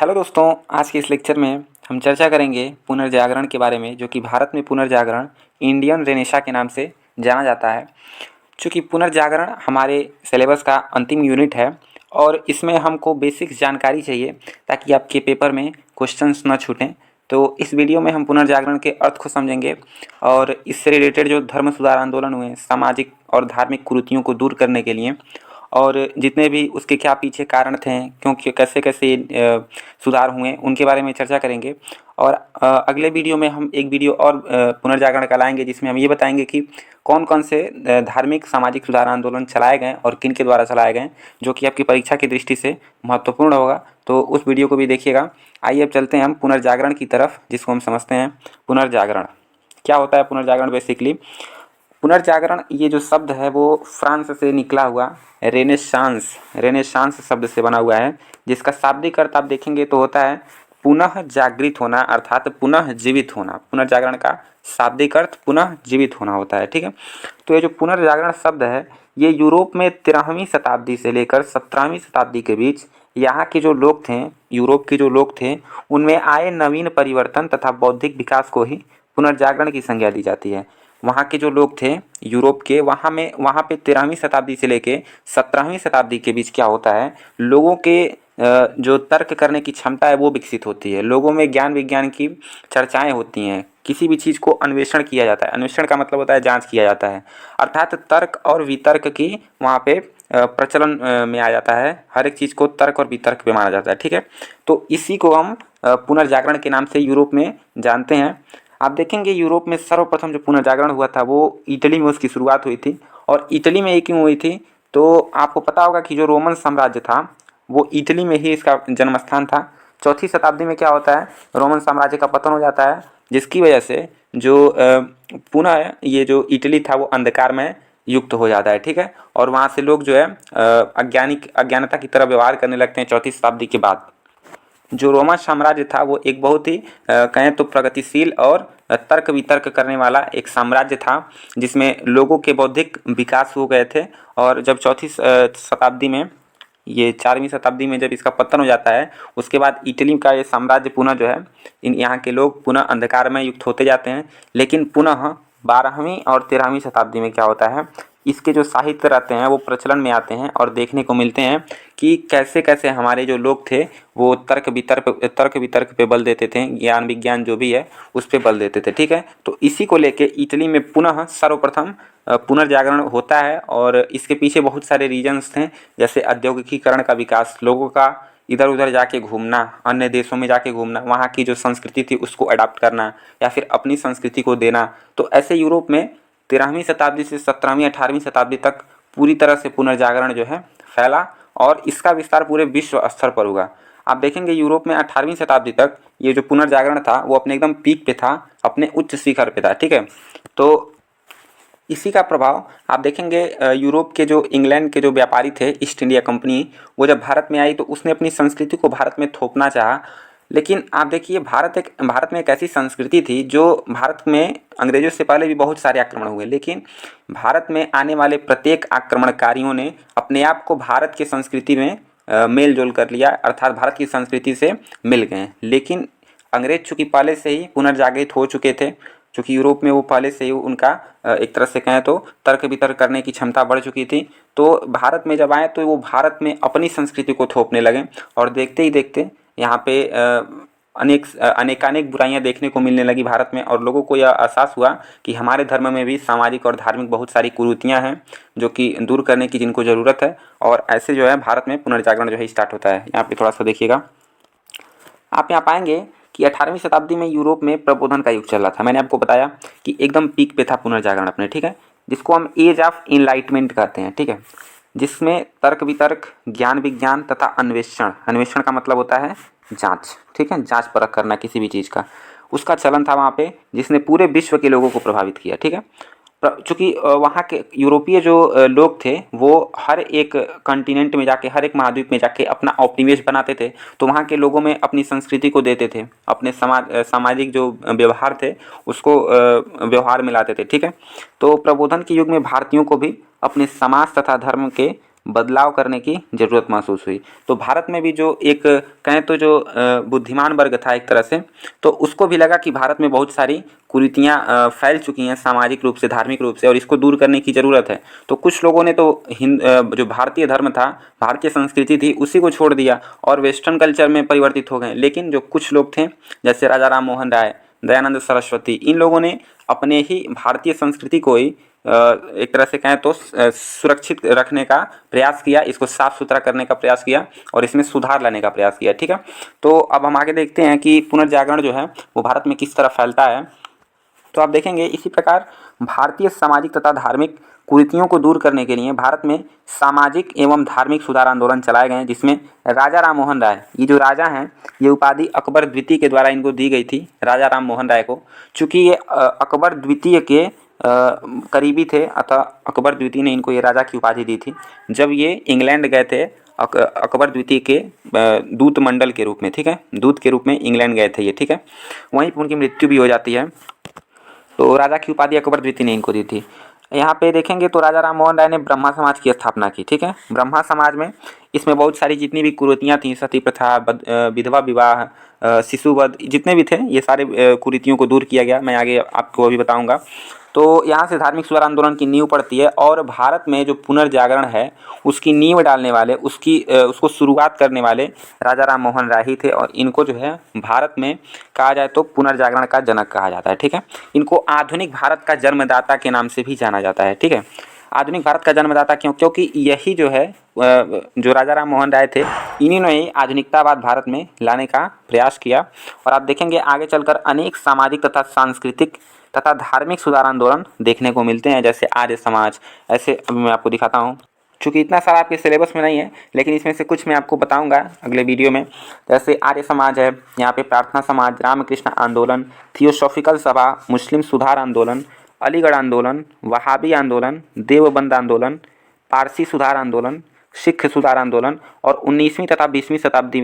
Hello दोस्तों, आज के इस लेक्चर में हम चर्चा करेंगे पुनर्जागरण के बारे में, जो कि भारत में पुनर्जागरण इंडियन रेनेसां के नाम से जाना जाता है। चूँकि पुनर्जागरण हमारे सिलेबस का अंतिम यूनिट है और इसमें हमको बेसिक जानकारी चाहिए ताकि आपके पेपर में क्वेश्चंस न छूटें। तो इस वीडियो में हम पुनर्जागरण के अर्थ को समझेंगे और इससे रिलेटेड जो धर्म सुधार आंदोलन हुए, सामाजिक और धार्मिक कुरीतियों को दूर करने के लिए और जितने भी उसके क्या पीछे कारण थे, क्योंकि कैसे कैसे सुधार हुए, उनके बारे में चर्चा करेंगे। और अगले वीडियो में हम एक वीडियो और पुनर्जागरण का लाएंगे, जिसमें हम ये बताएंगे कि कौन कौन से धार्मिक सामाजिक सुधार आंदोलन चलाए गए और किन के द्वारा चलाए गए, जो कि आपकी परीक्षा की दृष्टि से महत्वपूर्ण होगा। तो उस वीडियो को भी देखिएगा। आइए अब चलते हैं हम पुनर्जागरण की तरफ, जिसको हम समझते हैं। पुनर्जागरण क्या होता है? पुनर्जागरण बेसिकली पुनर्जागरण ये जो शब्द है वो फ्रांस से निकला हुआ रेनेसांस शब्द से बना हुआ है, जिसका शाब्दिक अर्थ आप देखेंगे तो होता है पुनः जागृत होना, अर्थात पुनः जीवित होना। पुनर्जागरण का शाब्दिक अर्थ पुनः जीवित होना होता है। ठीक है, तो ये जो पुनर्जागरण शब्द है ये यूरोप में 13वीं शताब्दी से लेकर 17वीं शताब्दी के बीच यहाँ के जो लोग थे, यूरोप के जो लोग थे, उनमें आए नवीन परिवर्तन तथा बौद्धिक विकास को ही पुनर्जागरण की संज्ञा दी जाती है। वहाँ के जो लोग थे यूरोप के, वहाँ पे 13वीं शताब्दी से लेके 17वीं शताब्दी के बीच क्या होता है, लोगों के जो तर्क करने की क्षमता है वो विकसित होती है। लोगों में ज्ञान विज्ञान की चर्चाएं होती हैं, किसी भी चीज़ को अन्वेषण किया जाता है। अन्वेषण का मतलब होता है जांच किया जाता है, अर्थात तर्क और वितर्क की वहाँ पे प्रचलन में आ जाता है। हर एक चीज़ को तर्क और वितर्क पे माना जाता है। ठीक है, तो इसी को हम पुनर्जागरण के नाम से यूरोप में जानते हैं। आप देखेंगे यूरोप में सर्वप्रथम जो पुनर्जागरण हुआ था वो इटली में उसकी शुरुआत हुई थी। और इटली में ये क्यों हुई थी? तो आपको पता होगा कि जो रोमन साम्राज्य था वो इटली में ही इसका जन्म स्थान था। चौथी शताब्दी में क्या होता है, रोमन साम्राज्य का पतन हो जाता है, जिसकी वजह से जो पुनः ये जो इटली था वो अंधकार में युक्त हो जाता है। ठीक है, और वहाँ से लोग जो है अज्ञानता की तरह व्यवहार करने लगते हैं। चौथी शताब्दी के बाद जो रोमन साम्राज्य था वो एक बहुत ही कहें तो प्रगतिशील और तर्क वितर्क करने वाला एक साम्राज्य था, जिसमें लोगों के बौद्धिक विकास हो गए थे। और जब चौथी शताब्दी में, ये 4वीं शताब्दी में जब इसका पतन हो जाता है, उसके बाद इटली का ये साम्राज्य पुनः जो है, यहाँ के लोग पुनः अंधकार में युक्त होते जाते हैं। लेकिन पुनः 12वीं और 13वीं शताब्दी में क्या होता है, इसके जो साहित्य रहते हैं वो प्रचलन में आते हैं और देखने को मिलते हैं कि कैसे कैसे हमारे जो लोग थे वो तर्क वितर्क पे बल देते थे, ज्ञान विज्ञान जो भी है उस पे बल देते थे। ठीक है, तो इसी को लेके इटली में पुनः सर्वप्रथम पुनर्जागरण होता है। और इसके पीछे बहुत सारे रीजन्स थे, जैसे औद्योगिकीकरण का विकास, लोगों का इधर उधर जाके घूमना, अन्य देशों में जाके घूमना, वहाँ की जो संस्कृति थी उसको अडॉप्ट करना या फिर अपनी संस्कृति को देना। तो ऐसे यूरोप में 13वीं शताब्दी से 17वीं 18वीं शताब्दी तक पूरी तरह से पुनर्जागरण जो है फैला और इसका विस्तार पूरे विश्व स्तर पर हुआ। आप देखेंगे यूरोप में 18वीं शताब्दी तक ये जो पुनर्जागरण था वो अपने एकदम पीक पे था, अपने उच्च शिखर पे था। ठीक है, तो इसी का प्रभाव आप देखेंगे यूरोप के जो इंग्लैंड के जो व्यापारी थे, ईस्ट इंडिया कंपनी, वो जब भारत में आई तो उसने अपनी संस्कृति को भारत में थोपना चाहा। लेकिन आप देखिए भारत में एक ऐसी संस्कृति थी जो भारत में अंग्रेजों से पहले भी बहुत सारे आक्रमण हुए, लेकिन भारत में आने वाले प्रत्येक आक्रमणकारियों ने अपने आप को भारत की संस्कृति में मेल जोल कर लिया, अर्थात भारत की संस्कृति से मिल गए। लेकिन अंग्रेज चूँकि पहले से ही पुनर्जागृत हो चुके थे, चूँकि यूरोप में वो पहले से ही उनका एक तरह से कहें तो तर्क वितर्क करने की क्षमता बढ़ चुकी थी, तो भारत में जब आए तो वो भारत में अपनी संस्कृति को थोपने लगे। और देखते ही देखते यहाँ पे अनेकानेक बुराइयाँ देखने को मिलने लगी भारत में, और लोगों को यह एहसास हुआ कि हमारे धर्म में भी सामाजिक और धार्मिक बहुत सारी कुरीतियाँ हैं जो कि दूर करने की जिनको ज़रूरत है। और ऐसे जो है भारत में पुनर्जागरण जो है स्टार्ट होता है। यहाँ पे थोड़ा सा देखिएगा, आप यहाँ पाएंगे कि 18वीं शताब्दी में यूरोप में प्रबोधन का युग चल रहा था। मैंने आपको बताया कि एकदम पीक पे था पुनर्जागरण अपने। ठीक है, जिसको हम एज ऑफ इनलाइटमेंट कहते हैं। ठीक है, जिसमें तर्क वितर्क, ज्ञान विज्ञान तथा अन्वेषण का मतलब होता है जांच। ठीक है, जांच परख करना किसी भी चीज़ का, उसका चलन था वहाँ पे, जिसने पूरे विश्व के लोगों को प्रभावित किया। ठीक है, चूँकि वहाँ के यूरोपीय जो लोग थे वो हर एक कॉन्टिनेंट में जाके, हर एक महाद्वीप में जाके अपना उपनिवेश बनाते थे, तो वहाँ के लोगों में अपनी संस्कृति को देते थे, अपने सामाजिक जो व्यवहार थे उसको व्यवहार में लाते थे। ठीक है, तो प्रबोधन के युग में भारतीयों को भी अपने समाज तथा धर्म के बदलाव करने की ज़रूरत महसूस हुई। तो भारत में भी जो एक कहें तो जो बुद्धिमान वर्ग था एक तरह से, तो उसको भी लगा कि भारत में बहुत सारी कुरीतियाँ फैल चुकी हैं सामाजिक रूप से, धार्मिक रूप से, और इसको दूर करने की ज़रूरत है। तो कुछ लोगों ने तो जो भारतीय धर्म था, भारतीय संस्कृति थी, उसी को छोड़ दिया और वेस्टर्न कल्चर में परिवर्तित हो गए। लेकिन जो कुछ लोग थे जैसे राजा राम मोहन राय, दयानंद सरस्वती, इन लोगों ने अपने ही भारतीय संस्कृति को ही एक तरह से कहें तो सुरक्षित रखने का प्रयास किया, इसको साफ सुथरा करने का प्रयास किया और इसमें सुधार लाने का प्रयास किया। ठीक है, तो अब हम आगे देखते हैं कि पुनर्जागरण जो है वो भारत में किस तरह फैलता है। तो आप देखेंगे इसी प्रकार भारतीय सामाजिक तथा धार्मिक कुरीतियों को दूर करने के लिए भारत में सामाजिक एवं धार्मिक सुधार आंदोलन चलाए गए, जिसमें राजा राम मोहन राय, ये जो राजा हैं, ये उपाधि अकबर द्वितीय के द्वारा इनको दी गई थी, राजा राम मोहन राय को। चूँकि ये अकबर द्वितीय के करीबी थे, अतः अकबर द्वितीय ने इनको ये राजा की उपाधि दी थी जब ये इंग्लैंड गए थे अकबर द्वितीय के दूत मंडल के रूप में। ठीक है, दूत के रूप में इंग्लैंड गए थे ये। ठीक है, वहीं पर उनकी मृत्यु भी हो जाती है। तो राजा की उपाधि अकबर द्वितीय ने इनको दी थी। यहाँ पे देखेंगे तो राजा राम मोहन राय ने ब्रह्मा समाज की स्थापना की। ठीक है, ब्रह्मा समाज में इसमें बहुत सारी जितनी भी कुरीतियाँ थी, सती प्रथा, विधवा विवाह, शिशुवध, जितने भी थे, ये सारे कुरीतियों को दूर किया गया। मैं आगे आपको अभी बताऊँगा। तो यहाँ से धार्मिक सुधार आंदोलन की नींव पड़ती है और भारत में जो पुनर्जागरण है उसकी नींव डालने वाले, उसको शुरुआत करने वाले राजा राम मोहन राय ही थे और इनको जो है भारत में कहा जाए तो पुनर्जागरण का जनक कहा जाता है। ठीक है, इनको आधुनिक भारत का जन्मदाता के नाम से भी जाना जाता है। ठीक है, आधुनिक भारत का जन्मदाता क्यों? क्योंकि यही जो है जो राजा राम मोहन राय थे, इन्होंने ही आधुनिकतावाद भारत में लाने का प्रयास किया। और आप देखेंगे आगे चलकर अनेक सामाजिक तथा सांस्कृतिक तथा धार्मिक सुधार आंदोलन देखने को मिलते हैं, जैसे आर्य समाज। ऐसे अभी मैं आपको दिखाता हूँ, चूँकि इतना सारा आपके सिलेबस में नहीं है, लेकिन इसमें से कुछ मैं आपको बताऊंगा अगले वीडियो में। जैसे आर्य समाज है, यहाँ पे प्रार्थना समाज, रामकृष्ण आंदोलन, थियोसॉफिकल सभा, मुस्लिम सुधार आंदोलन, अलीगढ़ आंदोलन, वहाबी आंदोलन, देवबंद आंदोलन, पारसी सुधार आंदोलन, सिख सुधार आंदोलन और 19वीं तथा 20वीं शताब्दी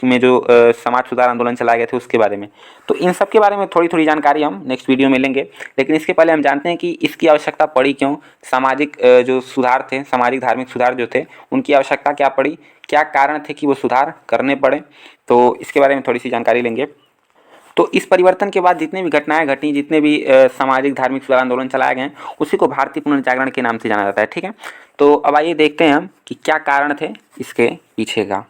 में जो समाज सुधार आंदोलन चलाए गए थे उसके बारे में। तो इन सब के बारे में थोड़ी थोड़ी जानकारी हम नेक्स्ट वीडियो में लेंगे, लेकिन इसके पहले हम जानते हैं कि इसकी आवश्यकता पड़ी क्यों। सामाजिक जो सुधार थे, सामाजिक धार्मिक सुधार जो थे, उनकी आवश्यकता क्या पड़ी, क्या कारण थे कि वो सुधार करने पड़े, तो इसके बारे में थोड़ी सी जानकारी लेंगे। तो इस परिवर्तन के बाद जितने भी घटनाएं घटी, जितने भी सामाजिक धार्मिक सुधार आंदोलन चलाए गए, उसी को भारतीय पुनर्जागरण के नाम से जाना जाता है। ठीक है, तो अब आइए देखते हैं हम कि क्या कारण थे इसके पीछे का।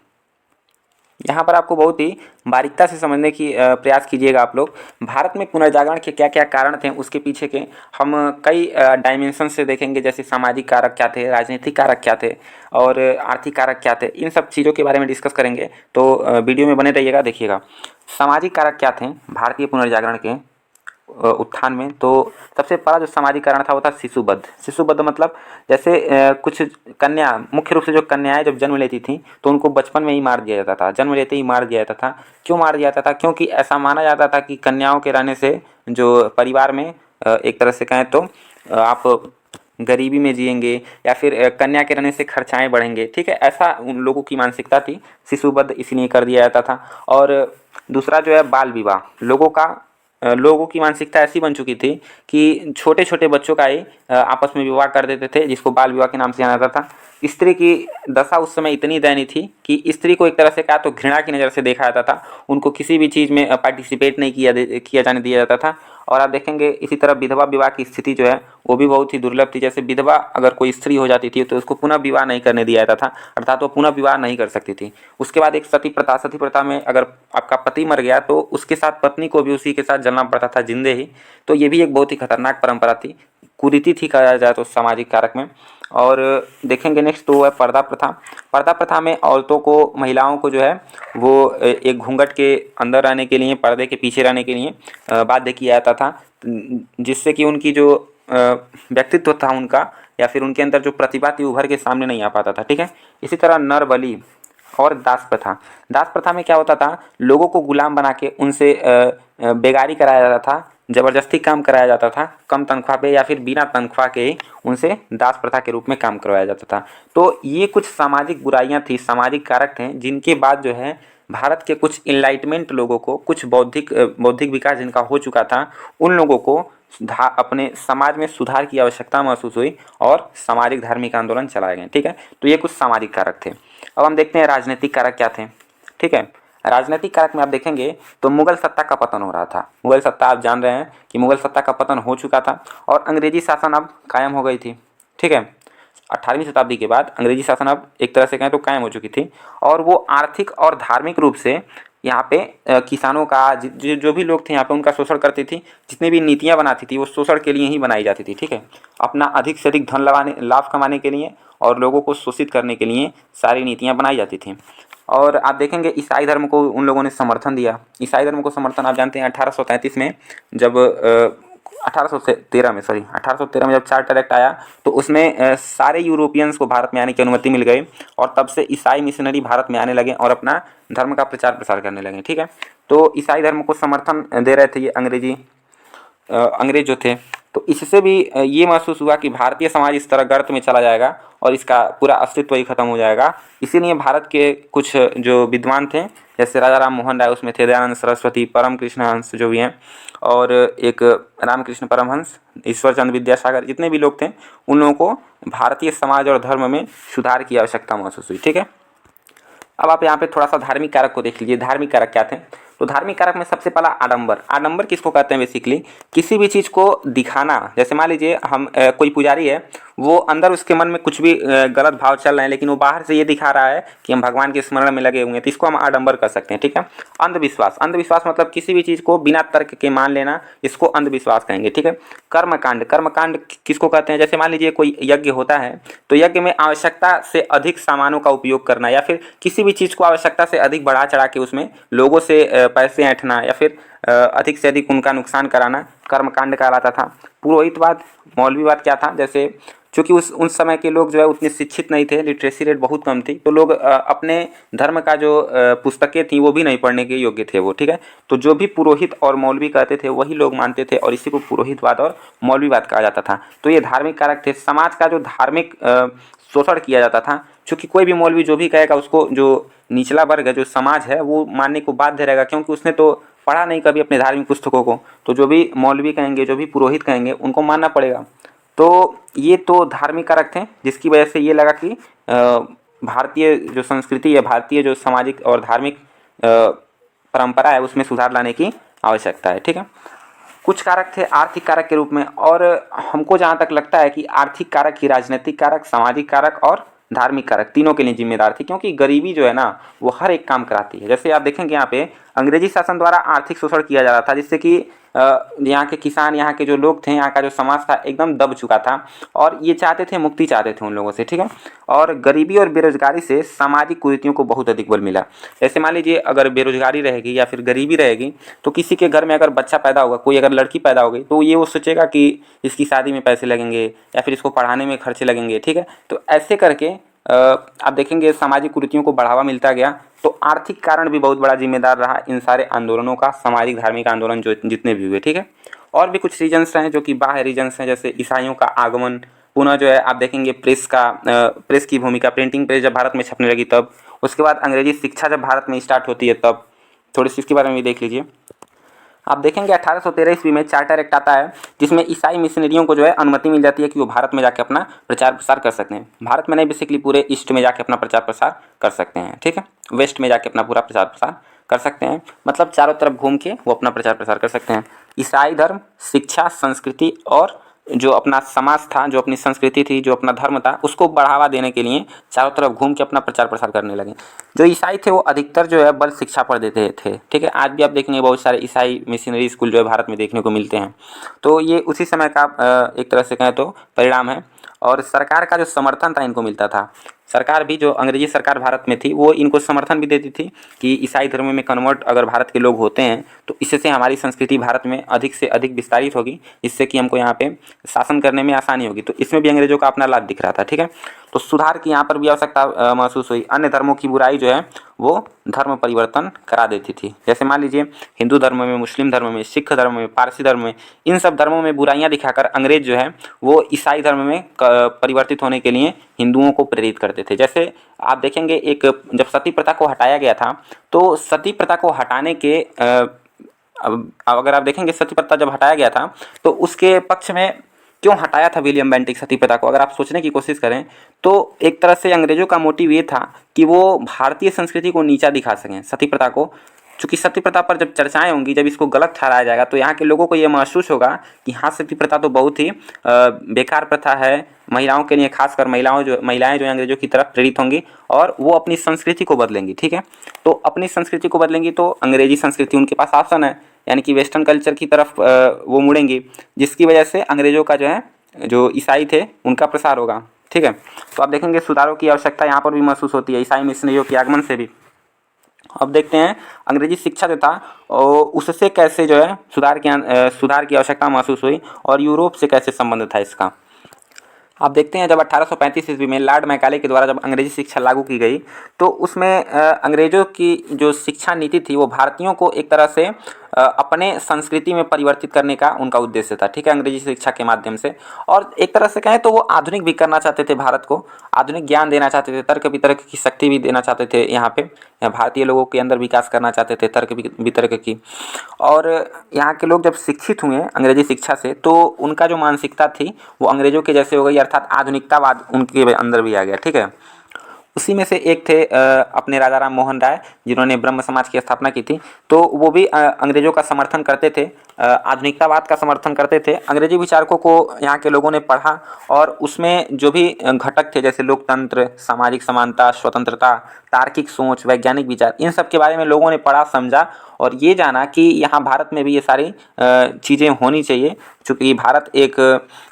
यहाँ पर आपको बहुत ही बारीकता से समझने की प्रयास कीजिएगा आप लोग। भारत में पुनर्जागरण के क्या क्या कारण थे, उसके पीछे के हम कई डायमेंशन से देखेंगे, जैसे सामाजिक कारक क्या थे, राजनीतिक कारक क्या थे और आर्थिक कारक क्या थे। इन सब चीज़ों के बारे में डिस्कस करेंगे, तो वीडियो में बने रहिएगा, देखिएगा। सामाजिक कारक क्या थे भारतीय पुनर्जागरण के उत्थान में? तो सबसे पहला जो सामाजिक कारण था वो था शिशुबद्ध। शिशुबद्ध मतलब जैसे कुछ कन्या, मुख्य रूप से जो कन्याएं जब जन्म लेती थीं तो उनको बचपन में ही मार दिया जाता था, जन्म लेते ही मार दिया जाता था। क्यों मार दिया जाता था? क्योंकि ऐसा माना जाता था कि कन्याओं के रहने से जो परिवार में एक तरह से कहें तो आप गरीबी में जिएंगे या फिर कन्या के रहने से खर्चाएं बढ़ेंगे। ठीक है, ऐसा उन लोगों की मानसिकता थी। शिशुबद्ध इसलिए कर दिया जाता था। और दूसरा जो है बाल विवाह। लोगों की मानसिकता ऐसी बन चुकी थी कि छोटे छोटे बच्चों का ही आपस में विवाह कर देते थे, जिसको बाल विवाह के नाम से जाना जाता था। स्त्री की दशा उस समय इतनी दयनीय थी कि स्त्री को एक तरह से कहा तो घृणा की नज़र से देखा जाता था, उनको किसी भी चीज़ में पार्टिसिपेट नहीं किया जाने दिया जाता था। और आप देखेंगे इसी तरह विधवा विवाह की स्थिति जो है वो भी बहुत ही दुर्लभ थी। जैसे विधवा अगर कोई स्त्री हो जाती थी तो उसको पुनः विवाह नहीं करने दिया जाता था, अर्थात वो पुनः विवाह नहीं कर सकती थी। उसके बाद एक सती प्रथा, सती प्रथा में अगर आपका पति मर गया तो उसके साथ पत्नी को भी उसी के साथ जलना पड़ता था जिंदे ही। तो ये भी एक बहुत ही खतरनाक परंपरा थी, कुरीति थी कहा जाए तो सामाजिक कारक में। और देखेंगे नेक्स्ट तो है पर्दा प्रथा। पर्दा प्रथा में औरतों को, महिलाओं को जो है वो एक घूंघट के अंदर रहने के लिए, पर्दे के पीछे रहने के लिए बाध्य किया जाता था, जिससे कि उनकी जो व्यक्तित्व था उनका या फिर उनके अंदर जो प्रतिभा थी उभर के सामने नहीं आ पाता था। ठीक है, इसी तरह नर बलि और दास प्रथा। दास प्रथा में क्या होता था, लोगों को गुलाम बना के उनसे बेगारी कराया जाता था, ज़बरदस्ती काम कराया जाता था, कम तनख्वाह पे या फिर बिना तनख्वाह के ही उनसे दास प्रथा के रूप में काम करवाया जाता था। तो ये कुछ सामाजिक बुराइयां थी, सामाजिक कारक थे, जिनके बाद जो है भारत के कुछ इनलाइटमेंट लोगों को, कुछ बौद्धिक विकास जिनका हो चुका था, उन लोगों को अपने समाज में सुधार की आवश्यकता महसूस हुई और सामाजिक धार्मिक आंदोलन चलाए गए। ठीक है, तो ये कुछ सामाजिक कारक थे। अब हम देखते हैं राजनीतिक कारक क्या थे। ठीक है, राजनीतिक कारक में आप देखेंगे तो मुगल सत्ता का पतन हो रहा था। मुगल सत्ता, आप जान रहे हैं कि मुगल सत्ता का पतन हो चुका था और अंग्रेजी शासन अब कायम हो गई थी। ठीक है, 18वीं शताब्दी के बाद अंग्रेजी शासन अब एक तरह से कहें तो कायम हो चुकी थी और वो आर्थिक और धार्मिक रूप से यहाँ पे किसानों का जो भी लोग थे यहाँ पे उनका शोषण करती थी। जितनी भी नीतियाँ बनाती थी वो शोषण के लिए ही बनाई जाती थी। ठीक है, अपना अधिक से अधिक धन लाभ कमाने के लिए और लोगों को शोषित करने के लिए सारी नीतियाँ बनाई जाती थी। और आप देखेंगे ईसाई धर्म को उन लोगों ने समर्थन दिया। ईसाई धर्म को समर्थन आप जानते हैं 1833 में जब 1813 में जब चार्टर एक्ट आया तो उसमें सारे यूरोपियंस को भारत में आने की अनुमति मिल गई और तब से ईसाई मिशनरी भारत में आने लगे और अपना धर्म का प्रचार प्रसार करने लगे। ठीक है, तो ईसाई धर्म को समर्थन दे रहे थे ये अंग्रेज जो थे। तो इससे भी ये महसूस हुआ कि भारतीय समाज इस तरह गर्त में चला जाएगा और इसका पूरा अस्तित्व ही खत्म हो जाएगा। इसीलिए भारत के कुछ जो विद्वान थे जैसे राजा राम मोहन राय उसमें थे, दयानंद सरस्वती, परम कृष्ण हंस जो भी हैं और एक रामकृष्ण परमहंस, ईश्वर चंद्र विद्यासागर, जितने भी लोग थे उन लोगों को भारतीय समाज और धर्म में सुधार की आवश्यकता महसूस हुई। ठीक है, अब आप यहाँ पे थोड़ा सा धार्मिक कारक को देख लीजिए। धार्मिक कारक क्या थे? तो धार्मिक कारक में सबसे पहला आडंबर। आडंबर किसको कहते हैं? बेसिकली किसी भी चीज़ को दिखाना। जैसे मान लीजिए हम कोई पुजारी है, वो अंदर उसके मन में कुछ भी गलत भाव चल रहे हैं लेकिन वो बाहर से ये दिखा रहा है कि हम भगवान के स्मरण में लगे हुए हैं, तो इसको हम आडंबर कर सकते हैं। ठीक है, अंधविश्वास। अंधविश्वास मतलब किसी भी चीज़ को बिना तर्क के मान लेना, इसको अंधविश्वास कहेंगे। ठीक है, कर्मकांड। कर्मकांड किसको कहते हैं? जैसे मान लीजिए कोई यज्ञ होता है तो यज्ञ में आवश्यकता से अधिक सामानों का उपयोग करना या फिर किसी भी चीज़ को आवश्यकता से अधिक बढ़ा चढ़ा के उसमें लोगों से पैसे ऐंठना या फिर अधिक से अधिक उनका नुकसान कराना कर्मकांड कहलाता था। पुरोहितवाद, मौलवीवाद क्या था? जैसे चूँकि उस समय के लोग जो है उतने शिक्षित नहीं थे, लिटरेसी रेट बहुत कम थी, तो लोग अपने धर्म का जो पुस्तकें थी वो भी नहीं पढ़ने के योग्य थे वो। ठीक है, तो जो भी पुरोहित और मौलवी कहते थे वही लोग मानते थे और इसी को पुरोहितवाद और मौलवीवाद कहा जाता था। तो ये धार्मिक कारक थे। समाज का जो धार्मिक शोषण किया जाता था, चूँकि कोई भी मौलवी जो भी कहेगा उसको जो निचला वर्ग है, जो समाज है, वो मानने को बाध्य रहेगा क्योंकि उसने तो पढ़ा नहीं कभी अपने धार्मिक पुस्तकों को। तो जो भी मौलवी कहेंगे, जो भी पुरोहित कहेंगे, उनको मानना पड़ेगा। तो ये तो धार्मिक कारक थे जिसकी वजह से ये लगा कि भारतीय जो संस्कृति है, भारतीय जो सामाजिक और धार्मिक परंपरा है उसमें सुधार लाने की आवश्यकता है। ठीक है, कुछ कारक थे आर्थिक कारक के रूप में और हमको जहाँ तक लगता है कि आर्थिक कारक ही राजनीतिक कारक, सामाजिक कारक और धार्मिक कारक तीनों के लिए जिम्मेदार थी, क्योंकि गरीबी जो है ना वो हर एक काम कराती है। जैसे आप देखेंगे यहाँ पे अंग्रेजी शासन द्वारा आर्थिक शोषण किया जा रहा था जिससे कि यहाँ के किसान, यहाँ के जो लोग थे, यहाँ का जो समाज था एकदम दब चुका था और ये चाहते थे, मुक्ति चाहते थे उन लोगों से। ठीक है, और गरीबी और बेरोजगारी से सामाजिक कुरीतियों को बहुत अधिक बल मिला। जैसे मान लीजिए अगर बेरोजगारी रहेगी या फिर गरीबी रहेगी तो किसी के घर में अगर बच्चा पैदा होगा, कोई अगर लड़की पैदा हो गई तो ये वो सोचेगा कि इसकी शादी में पैसे लगेंगे या फिर इसको पढ़ाने में खर्चे लगेंगे। ठीक है, तो ऐसे करके आप देखेंगे सामाजिक कुरीतियों को बढ़ावा मिलता गया। तो आर्थिक कारण भी बहुत बड़ा जिम्मेदार रहा इन सारे आंदोलनों का, सामाजिक धार्मिक आंदोलन जो जितने भी हुए। ठीक है, और भी कुछ रीजन्स हैं जो कि बाह्य रीजन्स हैं, जैसे ईसाइयों का आगमन, पुनः जो है आप देखेंगे प्रेस की भूमिका, प्रिंटिंग प्रेस जब भारत में छपने लगी तब, उसके बाद अंग्रेजी शिक्षा जब भारत में स्टार्ट होती है तब। थोड़ी सी इसके बारे में भी देख लीजिए। आप देखेंगे 1813 ईस्वी में चार्टर एक्ट आता है जिसमें ईसाई मिशनरियों को जो है अनुमति मिल जाती है कि वो भारत में जाके अपना प्रचार प्रसार कर सकते हैं। भारत में नहीं, बेसिकली पूरे ईस्ट में जाके अपना प्रचार प्रसार कर सकते हैं। ठीक है, वेस्ट में जाके अपना पूरा प्रचार प्रसार कर सकते हैं, मतलब चारों तरफ घूम के वो अपना प्रचार प्रसार कर सकते हैं। ईसाई धर्म, शिक्षा, संस्कृति और जो अपना समाज था, जो अपनी संस्कृति थी, जो अपना धर्म था, उसको बढ़ावा देने के लिए चारों तरफ घूम के अपना प्रचार प्रसार करने लगे। जो ईसाई थे वो अधिकतर जो है बल शिक्षा पर देते थे। ठीक है, आज भी आप देखेंगे बहुत सारे ईसाई मिशनरी स्कूल जो है भारत में देखने को मिलते हैं। तो ये उसी समय का एक तरह से कहें तो परिणाम है। और सरकार का जो समर्थन था इनको मिलता था। सरकार भी, जो अंग्रेजी सरकार भारत में थी, वो इनको समर्थन भी देती थी कि ईसाई धर्म में कन्वर्ट अगर भारत के लोग होते हैं तो इससे हमारी संस्कृति भारत में अधिक से अधिक विस्तारित होगी, जिससे कि हमको यहाँ पे शासन करने में आसानी होगी। तो इसमें भी अंग्रेजों का अपना लाभ दिख रहा था। ठीक है, तो सुधार की यहाँ पर भी आवश्यकता महसूस हुई। अन्य धर्मों की बुराई जो है वो धर्म परिवर्तन करा देती थी। जैसे मान लीजिए हिंदू धर्म में, मुस्लिम धर्म में, सिख धर्म में, पारसी धर्म में, इन सब धर्मों में बुराइयां दिखाकर अंग्रेज जो है वो ईसाई धर्म में परिवर्तित होने के लिए हिंदुओं को प्रेरित करते थे। जैसे आप देखेंगे जब सती प्रथा को हटाया गया था तो सती प्रथा को हटाने के अब अगर आप देखेंगे सती प्रथा जब हटाया गया था तो उसके पक्ष में क्यों हटाया था विलियम बेंटिक सती प्रथा को, अगर आप सोचने की कोशिश करें तो एक तरह से अंग्रेजों का मोटिव ये था कि वो भारतीय संस्कृति को नीचा दिखा सकें सती प्रथा को। चूँकि सती प्रथा पर जब चर्चाएं होंगी, जब इसको गलत ठहराया जाएगा तो यहाँ के लोगों को ये महसूस होगा कि हाँ सती प्रथा तो बहुत ही बेकार प्रथा है, महिलाओं के लिए, खासकर महिलाएं जो अंग्रेजों की तरफ प्रेरित होंगी और वो अपनी संस्कृति को बदलेंगी। ठीक है, तो अपनी संस्कृति को बदलेंगी तो अंग्रेजी संस्कृति उनके पास ऑप्शन है, यानी कि वेस्टर्न कल्चर की तरफ वो मुड़ेंगी, जिसकी वजह से अंग्रेजों का जो है जो ईसाई थे उनका प्रसार होगा। ठीक है, तो आप देखेंगे सुधारों की आवश्यकता यहाँ पर भी महसूस होती है ईसाई मिशनरियों के आगमन से भी। अब देखते हैं अंग्रेजी शिक्षा जो था उससे कैसे जो है सुधार की आवश्यकता महसूस हुई और यूरोप से कैसे संबंध था इसका। आप देखते हैं जब 1835 ईस्वी में लॉर्ड मैकाले के द्वारा जब अंग्रेजी शिक्षा लागू की गई तो उसमें अंग्रेज़ों की जो शिक्षा नीति थी वो भारतीयों को एक तरह से अपने संस्कृति में परिवर्तित करने का उनका उद्देश्य था। ठीक है, अंग्रेजी शिक्षा के माध्यम से, और एक तरह से कहें तो वो आधुनिक भी करना चाहते थे, भारत को आधुनिक ज्ञान देना चाहते थे, तर्क वितर्क की शक्ति भी देना चाहते थे, यहाँ पे भारतीय लोगों के अंदर विकास करना चाहते थे तर्क वितर्क की। और यहाँ के लोग जब शिक्षित हुए अंग्रेजी शिक्षा से तो उनका जो मानसिकता थी वो अंग्रेजों के जैसे हो गई, अर्थात आधुनिकतावाद उनके अंदर भी आ गया। ठीक है, उसी में से एक थे अपने राजा राम मोहन राय जिन्होंने ब्रह्म समाज की स्थापना की थी, तो वो भी अंग्रेजों का समर्थन करते थे, आधुनिकतावाद का समर्थन करते थे। अंग्रेजी विचारकों को यहाँ के लोगों ने पढ़ा और उसमें जो भी घटक थे जैसे लोकतंत्र, सामाजिक समानता, स्वतंत्रता, तार्किक सोच, वैज्ञानिक विचार, इन सब के बारे में लोगों ने पढ़ा, समझा और ये जाना कि यहाँ भारत में भी ये सारी चीज़ें होनी चाहिए। चूँकि भारत एक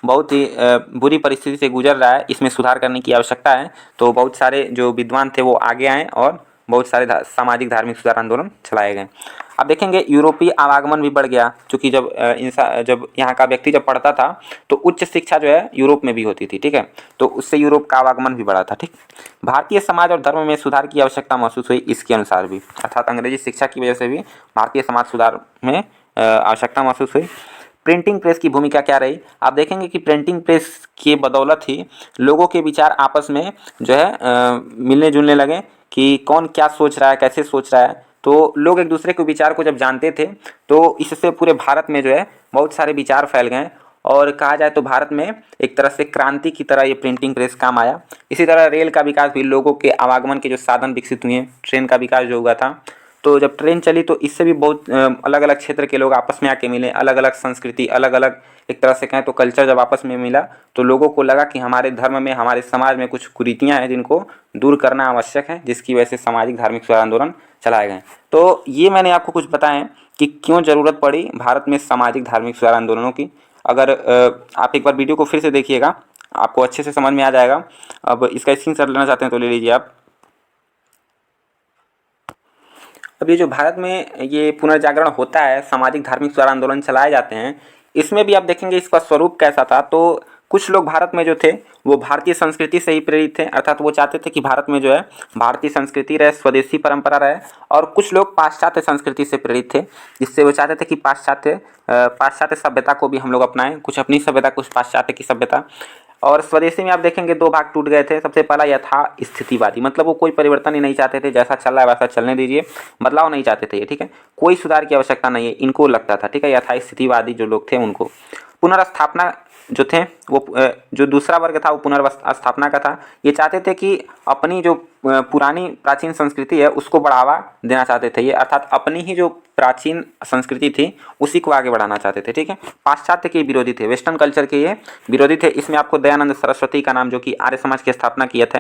बहुत ही बुरी परिस्थिति से गुजर रहा है, इसमें सुधार करने की आवश्यकता है। तो बहुत सारे जो विद्वान थे वो आगे आए और बहुत सारे सामाजिक धार्मिक सुधार आंदोलन चलाए गए। अब देखेंगे यूरोपीय आवागमन भी बढ़ गया, क्योंकि जब यहाँ का व्यक्ति जब पढ़ता था तो उच्च शिक्षा जो है यूरोप में भी होती थी। ठीक है, तो उससे यूरोप का आवागमन भी बढ़ा था। ठीक, भारतीय समाज और धर्म में सुधार की आवश्यकता महसूस हुई इसके अनुसार भी, अर्थात अंग्रेजी शिक्षा की वजह से भी भारतीय समाज सुधार में आवश्यकता महसूस हुई। प्रिंटिंग प्रेस की भूमिका क्या रही, आप देखेंगे कि प्रिंटिंग प्रेस की बदौलत ही लोगों के विचार आपस में जो है मिलने जुलने लगे कि कौन क्या सोच रहा है, कैसे सोच रहा है। तो लोग एक दूसरे के विचार को जब जानते थे तो इससे पूरे भारत में जो है बहुत सारे विचार फैल गए और कहा जाए तो भारत में एक तरह से क्रांति की तरह ये प्रिंटिंग प्रेस काम आया। इसी तरह रेल का विकास भी, लोगों के आवागमन के जो साधन विकसित हुए, ट्रेन का विकास जो हुआ था, तो जब ट्रेन चली तो इससे भी बहुत अलग अलग क्षेत्र के लोग आपस में आके मिले, अलग अलग संस्कृति, अलग अलग एक तरह से कहें तो कल्चर जब आपस में मिला तो लोगों को लगा कि हमारे धर्म में, हमारे समाज में कुछ कुरीतियाँ हैं जिनको दूर करना आवश्यक है, जिसकी वजह से सामाजिक धार्मिक सुधार आंदोलन चलाए गए। तो ये मैंने आपको कुछ बताएं कि क्यों ज़रूरत पड़ी भारत में सामाजिक धार्मिक सुधार आंदोलनों की। अगर आप एक बार वीडियो को फिर से देखिएगा आपको अच्छे से समझ में आ जाएगा। अब इसका स्क्रीनशॉट लेना चाहते हैं तो ले लीजिए आप। अब ये जो भारत में ये पुनर्जागरण होता है, सामाजिक धार्मिक सुधार आंदोलन चलाए जाते हैं, इसमें भी आप देखेंगे इसका स्वरूप कैसा था। तो कुछ लोग भारत में जो थे वो भारतीय संस्कृति से ही प्रेरित थे, अर्थात वो चाहते थे कि भारत में जो है भारतीय संस्कृति रहे, स्वदेशी परंपरा रहे। और कुछ लोग पाश्चात्य संस्कृति से प्रेरित थे, जिससे वो चाहते थे कि पाश्चात्य सभ्यता को भी हम लोग अपनाएं, कुछ अपनी सभ्यता, कुछ पाश्चात्य की सभ्यता। और स्वदेशी में आप देखेंगे दो भाग टूट गए थे। सबसे पहला यथा स्थितिवादी, मतलब वो कोई परिवर्तन ही नहीं चाहते थे, जैसा चल रहा है वैसा चलने दीजिए, बदलाव नहीं चाहते थे ये। ठीक है, कोई सुधार की आवश्यकता नहीं है, इनको लगता था। ठीक है, यथा स्थितिवादी जो लोग थे उनको। पुनर्स्थापना जो थे वो जो दूसरा वर्ग था वो पुनर्स्थापना का था। ये चाहते थे कि अपनी जो पुरानी प्राचीन संस्कृति है उसको बढ़ावा देना चाहते थे ये, अर्थात अपनी ही जो प्राचीन संस्कृति थी उसी को आगे बढ़ाना चाहते थे। ठीक है, पाश्चात्य के विरोधी थे, वेस्टर्न कल्चर के ये विरोधी थे। इसमें आपको दयानंद सरस्वती का नाम, जो कि आर्य समाज की स्थापना किए थे,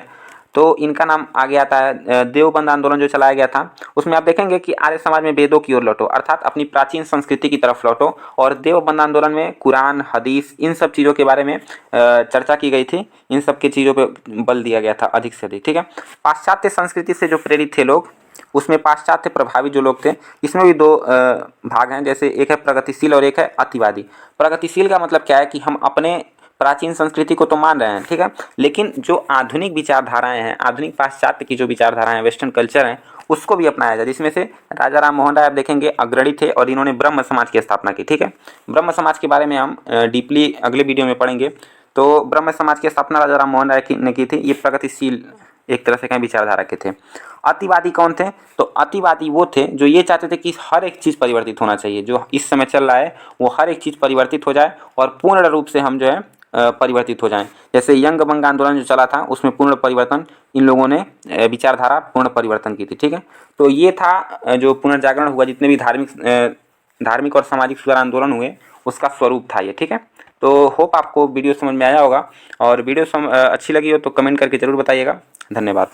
तो इनका नाम आगे आता है। देवबंद आंदोलन जो चलाया गया था उसमें आप देखेंगे कि आर्य समाज में वेदों की ओर लौटो, अर्थात अपनी प्राचीन संस्कृति की तरफ लौटो। और देवबंद आंदोलन में कुरान, हदीस, इन सब चीज़ों के बारे में चर्चा की गई थी, इन सब की चीज़ों पे बल दिया गया था अधिक से अधिक। ठीक है, पाश्चात्य संस्कृति से जो प्रेरित थे लोग, उसमें पाश्चात्य प्रभावी जो लोग थे, इसमें भी दो भाग हैं, जैसे एक है प्रगतिशील और एक है अतिवादी। प्रगतिशील का मतलब क्या है कि हम अपने प्राचीन संस्कृति को तो मान रहे हैं, ठीक है, लेकिन जो आधुनिक विचारधाराएं हैं, आधुनिक पाश्चात्य की जो विचारधाराएं, वेस्टर्न कल्चर हैं, उसको भी अपनाया जाए। जिसमें से राजा राम मोहन राय आप देखेंगे अग्रणी थे और इन्होंने ब्रह्म समाज की स्थापना की। ठीक है, ब्रह्म समाज के बारे में हम डीपली अगले वीडियो में पढ़ेंगे। तो ब्रह्म समाज की स्थापना राजा राम मोहन राय ने की थी। ये प्रगतिशील एक तरह से कहें विचारधारा के थे। अतिवादी कौन थे? तो अतिवादी वो थे जो ये चाहते थे कि हर एक चीज़ परिवर्तित होना चाहिए, जो इस समय चल रहा है वो हर एक चीज़ परिवर्तित हो जाए और पूर्ण रूप से हम जो है परिवर्तित हो जाएं। जैसे यंग बंग आंदोलन जो चला था उसमें पूर्ण परिवर्तन इन लोगों ने विचारधारा पूर्ण परिवर्तन की थी। ठीक है, तो ये था जो पुनर्जागरण हुआ, जितने भी धार्मिक और सामाजिक सुधार आंदोलन हुए उसका स्वरूप था ये। ठीक है, तो होप आपको वीडियो समझ में आया होगा, और वीडियो अच्छी लगी हो तो कमेंट करके ज़रूर बताइएगा। धन्यवाद।